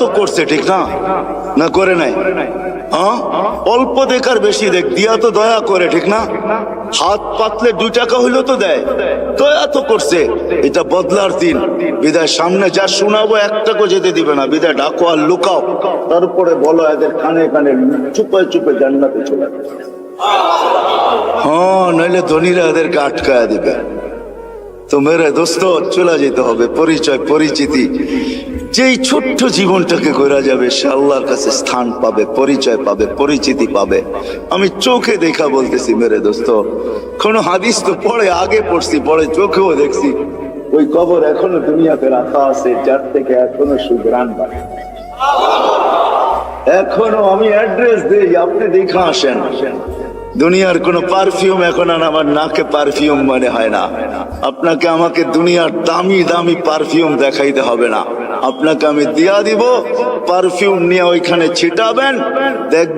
তো করছে, ঠিক না? না করে নাই? হ্যাঁ, অল্প দেখার বেশি দেখ, দিয়া তো দয়া করে, ঠিক না? হাত পাতলে 2 টাকা হইলেও তো দেয়, দয়া তো করছে। এটা বদলার দিন, বিদায় সামনে যা শোনাবো 1 টাকা যেতে দিবে না, বিদায় ডাকো আর লুকাও, তারপরে বলো এদের কানে কানে চুপে চুপে জান্নাতে চলে যাবে। হ্যাঁ, নইলে ধনীরা এদেরকে আটকায়া দিবে। তো মেরে দোস্ত, চলে যেতে হবে, পরিচয় পরিচিতি, যেই ছোট্ট জীবনটাকে করা যাবে সে আল্লাহর কাছে স্থান পাবে, পরিচয় পাবে, পরিচিতি পাবে। আমি চোখে দেখা বলতেছি মেরে দোস্ত, কোন হাদিস তো পড়ে আগে পড়ছি, পরে চোখেও দেখছি, ওই কবর এখনো দুনিয়াতে রাখা আছে, যার থেকে এখনো সুগ্রাণ বাড়ে। এখনো আমি অ্যাড্রেস দেই, আপনি দেখা আসেন। দুনিয়ার কোন পারফিউম এখন আর আমার নাকে পারফিউম মনে হয় না। আপনাকে আমাকে দুনিয়ার দামি দামি পারফিউম দেখাইতে হবে না, আপনাকে আমি দিয়া দিব, পারফিউম নিয়ে ওইখানে ছিটাবেন, দেখ